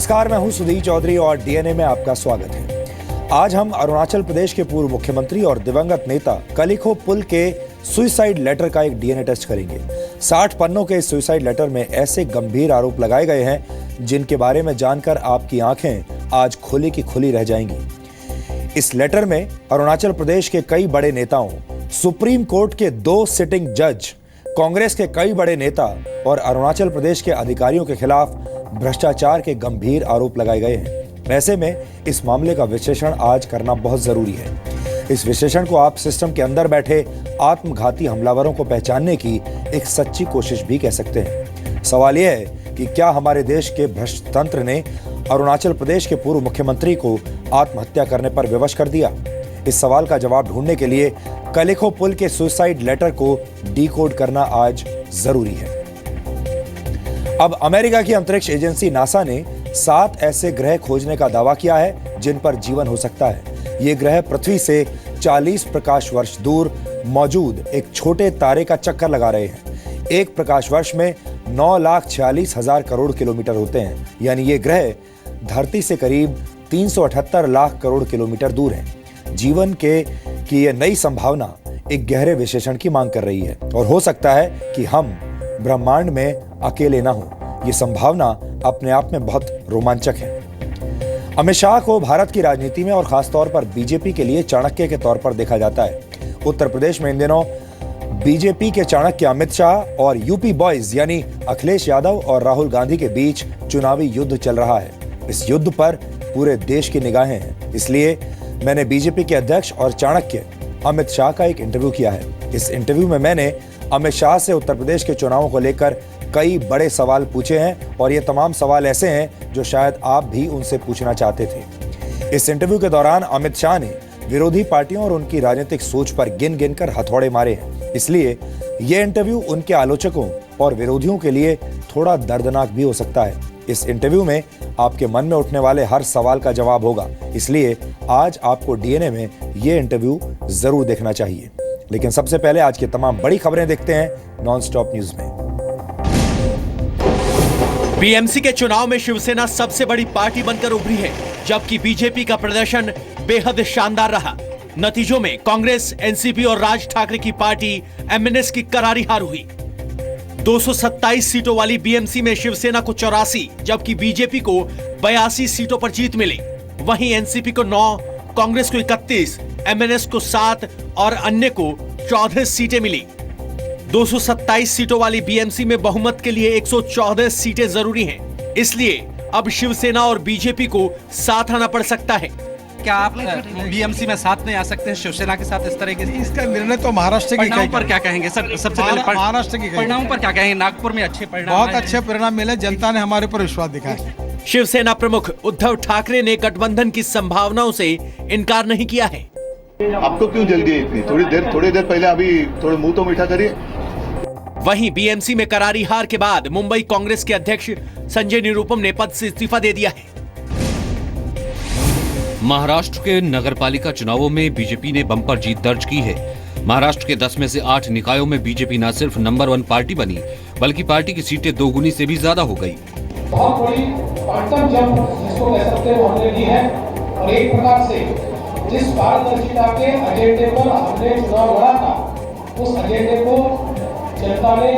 नमस्कार, मैं हूं सुधीर चौधरी और डीएनए में आपका स्वागत है। आज हम अरुणाचल प्रदेश के पूर्व मुख्यमंत्री और दिवंगत नेता कलिखो पुल के सुसाइड लेटर का एक डीएनए टेस्ट करेंगे। 60 पन्नों के इस सुसाइड लेटर में ऐसे गंभीर आरोप लगाए गए हैं जिनके बारे में जानकर आपकी आंखें आज खुली की खुली रह जाएंगी। इस लेटर में अरुणाचल प्रदेश के कई बड़े नेताओं, सुप्रीम कोर्ट के 2 सिटिंग जज, कांग्रेस के कई बड़े नेता और अरुणाचल प्रदेश के अधिकारियों के खिलाफ भ्रष्टाचार के गंभीर आरोप लगाए गए हैं। ऐसे में इस मामले का विश्लेषण आज करना बहुत जरूरी है। इस विश्लेषण को आप सिस्टम के अंदर बैठे आत्मघाती हमलावरों को पहचानने की एक सच्ची कोशिश भी कह सकते हैं। सवाल यह है कि क्या हमारे देश के भ्रष्ट तंत्र ने अरुणाचल प्रदेश के पूर्व मुख्यमंत्री को आत्महत्या करने पर विवश कर दिया? इस सवाल का जवाब ढूंढने के लिए कलिखो पुल के सुसाइड लेटर को डिकोड करना आज जरूरी है। अब अमेरिका की अंतरिक्ष एजेंसी नासा ने 7 ऐसे ग्रह खोजने का दावा किया है जिन पर जीवन हो सकता है। ये ग्रह पृथ्वी से 40 प्रकाश वर्ष दूर मौजूद एक छोटे तारे का चक्कर लगा रहे हैं। एक प्रकाश वर्ष में 9,46,000 करोड़ किलोमीटर होते हैं, यानी ये ग्रह धरती से करीब 378 लाख करोड़ किलोमीटर दूर हैं। जीवन की ये नई संभावना एक गहरे विश्लेषण की मांग कर रही है और हो सकता है कि हम ब्रह्मांड में अकेले ना हो। ये संभावना अपने आप में बहुत रोमांचक है। अमित शाह को भारत की राजनीति में और खासतौर पर बीजेपी के लिए चाणक्य के तौर पर देखा जाता है। उत्तर प्रदेश में इन दिनों बीजेपी के चाणक्य अमित शाह और यूपी बॉयज यानी अखिलेश यादव और राहुल गांधी के बीच चुनावी युद्ध चल रहा है। इस युद्ध पर पूरे देश की निगाहें हैं। इसलिए मैंने बीजेपी के अध्यक्ष और चाणक्य अमित शाह का एक इंटरव्यू किया है। इस इंटरव्यू में मैंने अमित शाह से उत्तर प्रदेश के चुनावों को लेकर कई बड़े सवाल पूछे हैं और ये तमाम सवाल ऐसे हैं जो शायद आप भी उनसे पूछना चाहते थे। इस इंटरव्यू के दौरान अमित शाह ने विरोधी पार्टियों और उनकी राजनीतिक सोच पर गिन गिन कर हथौड़े मारे हैं। इसलिए ये इंटरव्यू उनके आलोचकों और विरोधियों के लिए थोड़ा दर्दनाक भी हो सकता है। इस इंटरव्यू में आपके मन में उठने वाले हर सवाल का जवाब होगा, इसलिए आज आपको डीएनए में ये इंटरव्यू जरूर देखना चाहिए। लेकिन सबसे पहले आज की तमाम बड़ी खबरें देखते हैं नॉनस्टॉप न्यूज में। बीएमसी के चुनाव में शिवसेना सबसे बड़ी पार्टी बनकर उभरी है, जबकि बीजेपी का प्रदर्शन बेहद शानदार रहा। नतीजों में कांग्रेस, एनसीपी और राज ठाकरे की पार्टी एमएनएस की करारी हार हुई। 227 सीटों वाली बीएमसी में शिवसेना को 84, जबकि बीजेपी को 82 सीटों पर जीत मिली। वहीं एनसीपी को 9, कांग्रेस को 31, एमएनएस को 7 और अन्य को 14 सीटें मिली। 227 सीटों वाली बीएमसी में बहुमत के लिए 114 सीटें जरूरी हैं। इसलिए अब शिवसेना और बीजेपी को साथ आना पड़ सकता है। क्या आप बीएमसी में साथ नहीं आ सकते हैं शिवसेना के साथ? इस तरह के इसका निर्णय तो महाराष्ट्र की परिणाम पर क्या कहेंगे सर? सबसे पहले महाराष्ट्र की परिणाम पर क्या कहेंगे? नागपुर में अच्छे परिणाम, बहुत अच्छे परिणाम मिले, जनता ने हमारे ऊपर विश्वास दिखाया। शिवसेना प्रमुख उद्धव ठाकरे ने गठबंधन की संभावनाओं से इनकार नहीं किया है। आपको क्यों जल्दी है इतनी? थोड़ी देर पहले अभी थोड़ा मुंह तो मीठा करिए। वहीं बीएमसी में करारी हार के बाद मुंबई कांग्रेस के अध्यक्ष संजय निरुपम ने पद से इस्तीफा दे दिया है। महाराष्ट्र के नगरपालिका चुनावों में बीजेपी ने बम्पर जीत दर्ज की है। महाराष्ट्र के 10 में से 8 निकायों में बीजेपी न सिर्फ नंबर 1 पार्टी बनी, बल्कि पार्टी की सीटें 2 गुनी से भी ज्यादा हो गई। बहुत बड़ी क्वांटम जंप जिसको कह सकते हैं हमने ली है और एक प्रकार से जिस पारदर्शिता के एजेंडे पर हमने चुनाव लड़ा था, उस एजेंडे को जनता ने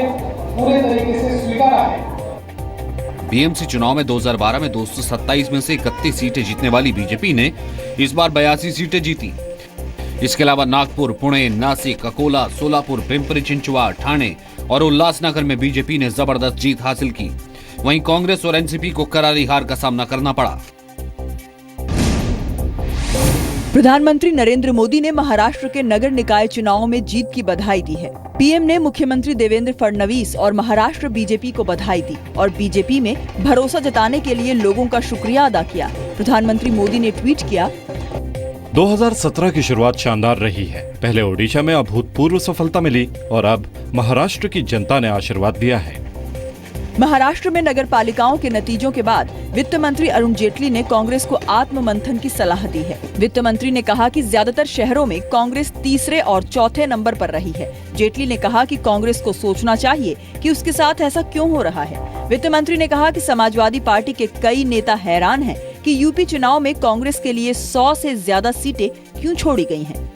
पूरे तरीके से स्वीकारा है। बीएमसी चुनाव में 2012 में 227 में से 31 सीटें जीतने वाली बीजेपी ने इस बार 82 सीटें जीती। इसके अलावा नागपुर, पुणे, नासिक, अकोला, सोलापुर, पिंपरी चिंचवड, ठाणे और उल्लासनगर में बीजेपी ने जबरदस्त जीत हासिल की। वहीं कांग्रेस और एनसीपी को करारी हार का सामना करना पड़ा। प्रधानमंत्री नरेंद्र मोदी ने महाराष्ट्र के नगर निकाय चुनावों में जीत की बधाई दी है। पीएम ने मुख्यमंत्री देवेंद्र फडणवीस और महाराष्ट्र बीजेपी को बधाई दी और बीजेपी में भरोसा जताने के लिए लोगों का शुक्रिया अदा किया। प्रधानमंत्री मोदी ने ट्वीट किया, 2017 की शुरुआत शानदार रही है। पहले ओडिशा में अभूतपूर्व सफलता मिली और अब महाराष्ट्र की जनता ने आशीर्वाद दिया है। महाराष्ट्र में नगर पालिकाओं के नतीजों के बाद वित्त मंत्री अरुण जेटली ने कांग्रेस को आत्ममंथन की सलाह दी है। वित्त मंत्री ने कहा कि ज्यादातर शहरों में कांग्रेस तीसरे और चौथे नंबर पर रही है। जेटली ने कहा कि कांग्रेस को सोचना चाहिए कि उसके साथ ऐसा क्यों हो रहा है। वित्त मंत्री ने कहा कि समाजवादी पार्टी के कई नेता हैरान हैं कि यूपी चुनाव में कांग्रेस के लिए 100 से ज्यादा सीटें क्यों छोड़ी गई हैं।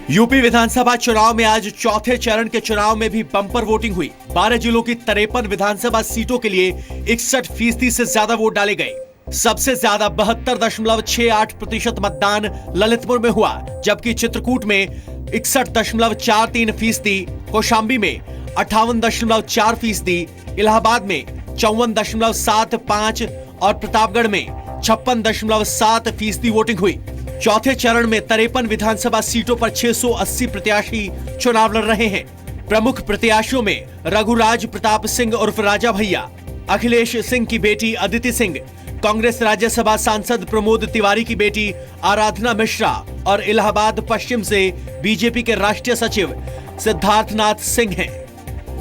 यूपी विधानसभा चुनाव में आज चौथे चरण के चुनाव में भी बम्पर वोटिंग हुई। 12 जिलों की 53 विधानसभा सीटों के लिए 61% से ज्यादा वोट डाले गए। सबसे ज्यादा 72.68% मतदान ललितपुर में हुआ, जबकि चित्रकूट में 61.43%, कौशाम्बी में 58.4%, इलाहाबाद में 54.75% और प्रतापगढ़ में 56.7% वोटिंग हुई। चौथे चरण में 53 विधानसभा सीटों पर 680 प्रत्याशी चुनाव लड़ रहे हैं। प्रमुख प्रत्याशियों में रघुराज प्रताप सिंह उर्फ राजा भैया, अखिलेश सिंह की बेटी अदिति सिंह, कांग्रेस राज्यसभा सांसद प्रमोद तिवारी की बेटी आराधना मिश्रा और इलाहाबाद पश्चिम से बीजेपी के राष्ट्रीय सचिव सिद्धार्थनाथ सिंह हैं।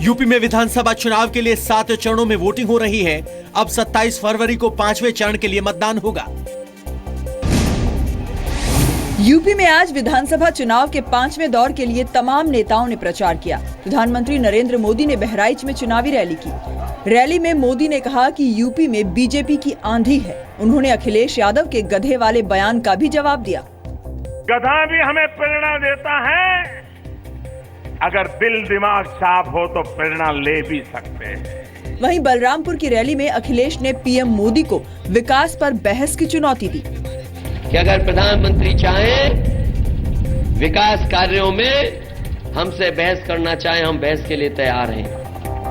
यूपी में विधानसभा चुनाव के लिए 7 चरणों में वोटिंग हो रही है। अब 27 फरवरी को 5वें चरण के लिए मतदान होगा। यूपी में आज विधानसभा चुनाव के 5वें दौर के लिए तमाम नेताओं ने प्रचार किया। प्रधानमंत्री नरेंद्र मोदी ने बहराइच में चुनावी रैली की। रैली में मोदी ने कहा कि यूपी में बीजेपी की आंधी है। उन्होंने अखिलेश यादव के गधे वाले बयान का भी जवाब दिया। गधा भी हमें प्रेरणा देता है, अगर दिल दिमाग साफ हो तो प्रेरणा ले भी सकते हैं। वहीं बलरामपुर की रैली में अखिलेश ने पीएम मोदी को विकास पर बहस की चुनौती दी कि अगर प्रधानमंत्री चाहें विकास कार्यों में हमसे बहस करना चाहें, हम बहस के लिए तैयार हैं।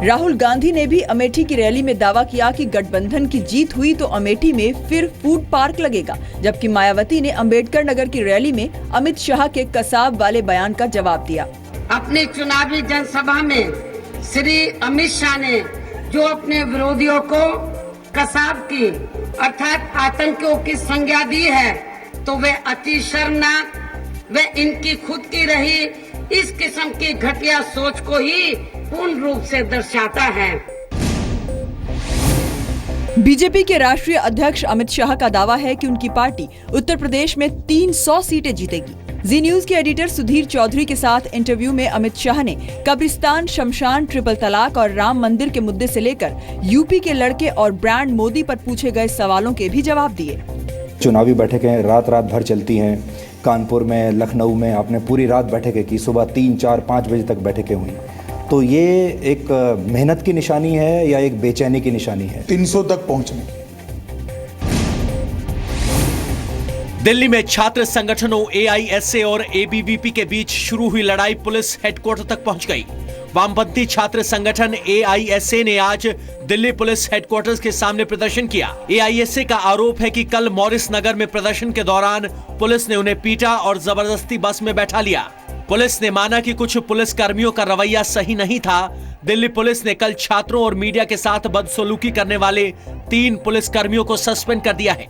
राहुल गांधी ने भी अमेठी की रैली में दावा किया कि गठबंधन की जीत हुई तो अमेठी में फिर फूड पार्क लगेगा, जबकि मायावती ने अंबेडकर नगर की रैली में अमित शाह के कसाब वाले बयान का जवाब दिया। अपनी चुनावी जनसभा में श्री अमित शाह ने जो अपने विरोधियों को कसाब की अर्थात आतंकियों की संज्ञा दी है, तो वे अति शर्मनाक, वे इनकी खुद की रही इस किस्म की घटिया सोच को ही पूर्ण रूप से दर्शाता है। बीजेपी के राष्ट्रीय अध्यक्ष अमित शाह का दावा है कि उनकी पार्टी उत्तर प्रदेश में 300 सीटें जीतेगी। जी न्यूज के एडिटर सुधीर चौधरी के साथ इंटरव्यू में अमित शाह ने कब्रिस्तान, शमशान, ट्रिपल तलाक और राम मंदिर के मुद्दे से लेकर यूपी के लड़के और ब्रांड मोदी पर पूछे गए सवालों के भी जवाब दिए। चुनावी बैठकें रात बभर चलती हैं। कानपुर में, लखनऊ में आपने पूरी रात बैठकें की, सुबह 3, 4, 5 बजे तक बैठकें हुई। तो ये एक मेहनत की निशानी है या एक बेचैनी की निशानी है? 300 तक पहुंचने। दिल्ली में छात्र संगठनों एआईएसए और एबीवीपी के बीच शुरू हुई लड़ाई पुलिस हेडक्वार्टर तक पहुंच गई। वामपंथी छात्र संगठन एआईएसए ने आज दिल्ली पुलिस हेडक्वार्टर्स के सामने प्रदर्शन किया। एआईएसए का आरोप है कि कल मॉरिस नगर में प्रदर्शन के दौरान पुलिस ने उन्हें पीटा और जबरदस्ती बस में बैठा लिया। पुलिस ने माना कि कुछ पुलिस कर्मियों का रवैया सही नहीं था। दिल्ली पुलिस ने कल छात्रों और मीडिया के साथ बदसलूकी करने वाले 3 पुलिस कर्मियों को सस्पेंड कर दिया है।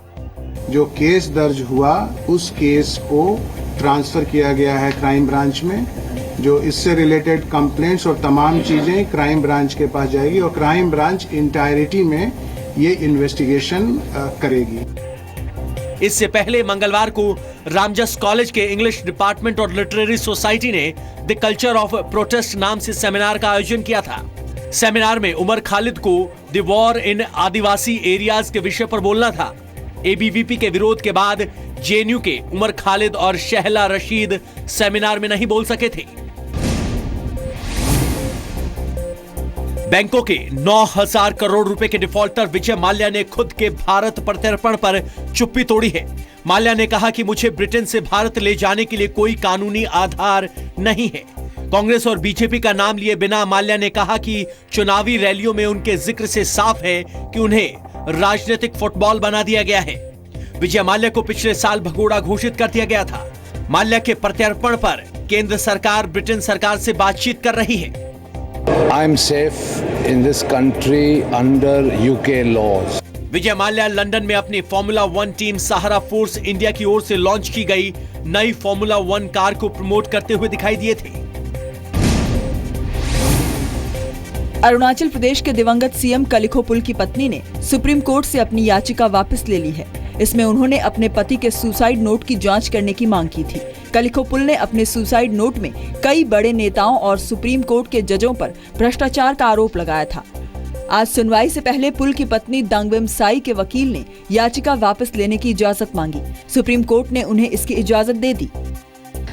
जो केस दर्ज हुआ उस केस को ट्रांसफर किया गया है क्राइम ब्रांच में। जो इससे रिलेटेड कंप्लेंट्स और तमाम चीजें क्राइम ब्रांच के पास जाएगी और क्राइम ब्रांच इंटायरिटी में ये इन्वेस्टिगेशन करेगी। इससे पहले मंगलवार को रामजस कॉलेज के इंग्लिश डिपार्टमेंट और लिटरेरी सोसाइटी ने द कल्चर ऑफ प्रोटेस्ट नाम से सेमिनार का आयोजन किया था। सेमिनार में उमर खालिद को the war in Adivasi areas के विषय पर बोलना था। एबीवीपी के विरोध के बाद जेएनयू के उमर खालिद और शहला रशीद सेमिनार में नहीं बोल सके थे। बैंकों के 9,000 करोड़ रुपए के डिफॉल्टर विजय माल्या ने खुद के भारत प्रत्यर्पण पर चुप्पी तोड़ी है। माल्या ने कहा कि मुझे ब्रिटेन से भारत ले जाने के लिए कोई कानूनी आधार नहीं है। कांग्रेस और बीजेपी का नाम लिए बिना माल्या ने कहा कि चुनावी रैलियों में उनके जिक्र से साफ है कि उन्हें राजनीतिक फुटबॉल बना दिया गया है। विजय माल्या को पिछले साल भगोड़ा घोषित कर दिया गया था। माल्या के प्रत्यर्पण पर केंद्र सरकार ब्रिटेन सरकार से बातचीत कर रही है। I am safe in this country under UK laws. Vijay Mallya London में अपनी फॉर्मूला 1 टीम सहारा फोर्स इंडिया की ओर से लॉन्च की गई नई फॉर्मूला 1 कार को प्रमोट करते हुए दिखाई दिए थे। अरुणाचल प्रदेश के दिवंगत सीएम कलिखो पुल की पत्नी ने सुप्रीम कोर्ट से अपनी याचिका वापस ले ली है। इसमें उन्होंने अपने पति के सुसाइड नोट की जांच करने की मांग की थी। कलिखो पुल ने अपने सुसाइड नोट में कई बड़े नेताओं और सुप्रीम कोर्ट के जजों पर भ्रष्टाचार का आरोप लगाया था। आज सुनवाई से पहले पुल की पत्नी दांगवेम साई के वकील ने याचिका वापस लेने की इजाजत मांगी। सुप्रीम कोर्ट ने उन्हें इसकी इजाजत दे दी।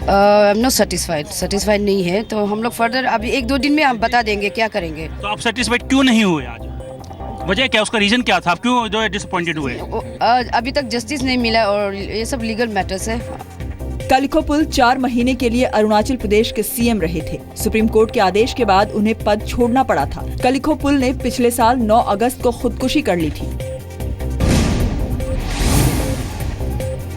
नो सेटिस्फाइड नहीं है, तो हम लोग फर्दर अभी 1-2 दिन में हम बता देंगे क्या करेंगे। तो आप सेटिस्फाइड क्यों नहीं हुए आज? वजह क्या, उसका रीजन क्या था, आप क्यों जो है डिसअपॉइंटेड हुए? अभी तक जस्टिस नहीं मिला और ये सब लीगल मैटर्स है। कलिखो पुल 4 महीने के लिए अरुणाचल प्रदेश के सीएम रहे थे। सुप्रीम कोर्ट के आदेश के बाद उन्हें पद छोड़ना पड़ा था। कलिखो पुल ने पिछले साल 9 अगस्त को खुदकुशी कर ली थी।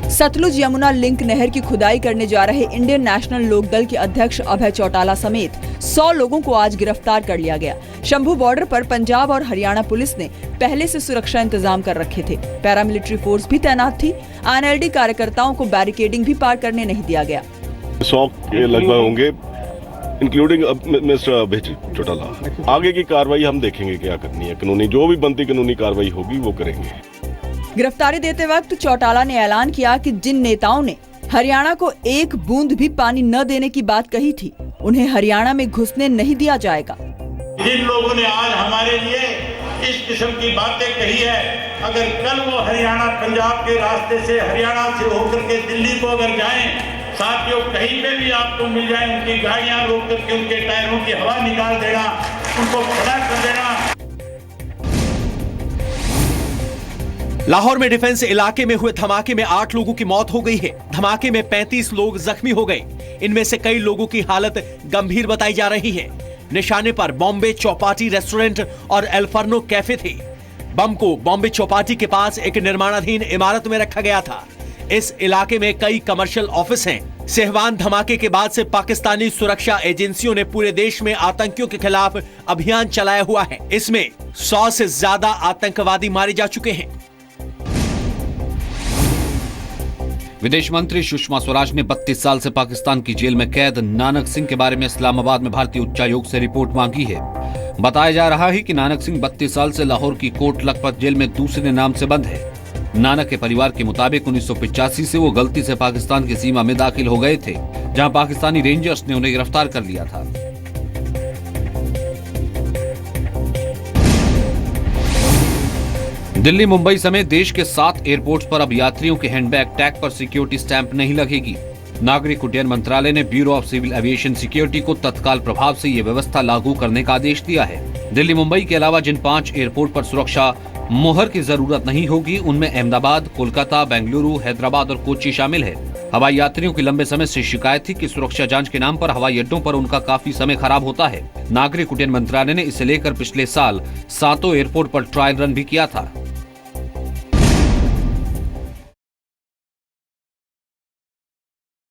सतलुज यमुना लिंक नहर की खुदाई करने जा रहे इंडियन नेशनल लोकदल के अध्यक्ष अभय चौटाला समेत 100 लोगों को आज गिरफ्तार कर लिया गया। शंभू बॉर्डर पर पंजाब और हरियाणा पुलिस ने पहले से सुरक्षा इंतजाम कर रखे थे। पैरामिलिट्री फोर्स भी तैनात थी। आईएनएलडी कार्यकर्ताओं को बैरिकेडिंग भी पार करने नहीं दिया गया। 100 के लगभग होंगे, इंक्लूडिंग मिस्टर अभय चौटाला। आगे की कार्रवाई हम देखेंगे क्या करनी है, कानूनी जो भी बनती कानूनी कार्रवाई होगी वो करेंगे। गिरफ्तारी देते वक्त चौटाला ने ऐलान किया कि जिन नेताओं ने हरियाणा को एक बूंद भी पानी न देने की बात कही थी, उन्हें हरियाणा में घुसने नहीं दिया जाएगा। जिन लोगों ने आज हमारे लिए इस किस्म की बातें कही है, अगर कल वो हरियाणा पंजाब के रास्ते से हरियाणा से होकर के दिल्ली को अगर जाएं, साथियों कहीं पे भी आपको मिल जाए, उनकी गाड़ियां रोक करके उनके टायरों की हवा निकाल देना, उनको खड़ा कर देना। लाहौर में डिफेंस इलाके में हुए धमाके में 8 लोगों की मौत हो गई है। धमाके में 35 लोग जख्मी हो गए। इनमें से कई लोगों की हालत गंभीर बताई जा रही है। निशाने पर बॉम्बे चौपाटी रेस्टोरेंट और एल्फर्नो कैफे थे। बम को बॉम्बे चौपाटी के पास एक निर्माणाधीन इमारत में रखा गया था। इस इलाके में कई कमर्शियल ऑफिस हैं। सेहवान धमाके के बाद से पाकिस्तानी सुरक्षा एजेंसियों ने पूरे देश में आतंकियों के खिलाफ अभियान चलाया हुआ है। इसमें 100 से ज्यादा आतंकवादी मारे जा चुके हैं। विदेश मंत्री सुषमा स्वराज ने 32 साल से पाकिस्तान की जेल में कैद नानक सिंह के बारे में इस्लामाबाद में भारतीय उच्चायोग से रिपोर्ट मांगी है। बताया जा रहा है कि नानक सिंह 32 साल से लाहौर की कोट लखपत जेल में दूसरे नाम से बंद है। नानक के परिवार के मुताबिक 1985 से वो गलती से पाकिस्तान की सीमा में दाखिल हो गए थे, जहां पाकिस्तानी रेंजर्स ने उन्हें गिरफ्तार कर लिया था। दिल्ली, मुंबई समेत देश के 7 एयरपोर्ट्स पर अब यात्रियों के हैंडबैग टैग पर सिक्योरिटी स्टैंप नहीं लगेगी। नागरिक उड्डयन मंत्रालय ने bureau of civil aviation security को तत्काल प्रभाव से ये व्यवस्था लागू करने का आदेश दिया है। दिल्ली, मुंबई के अलावा जिन 5 एयरपोर्ट पर सुरक्षा मोहर की जरूरत नहीं होगी, उनमें अहमदाबाद, कोलकाता, बेंगलुरु, हैदराबाद और कोच्चि शामिल है। हवाई यात्रियों की लंबे समय से शिकायत थी कि सुरक्षा जांच के नाम पर हवाई अड्डों पर उनका काफी समय खराब होता है। नागरिक उड्डयन मंत्रालय ने इसे लेकर पिछले साल 7 एयरपोर्ट पर ट्रायल रन भी किया था।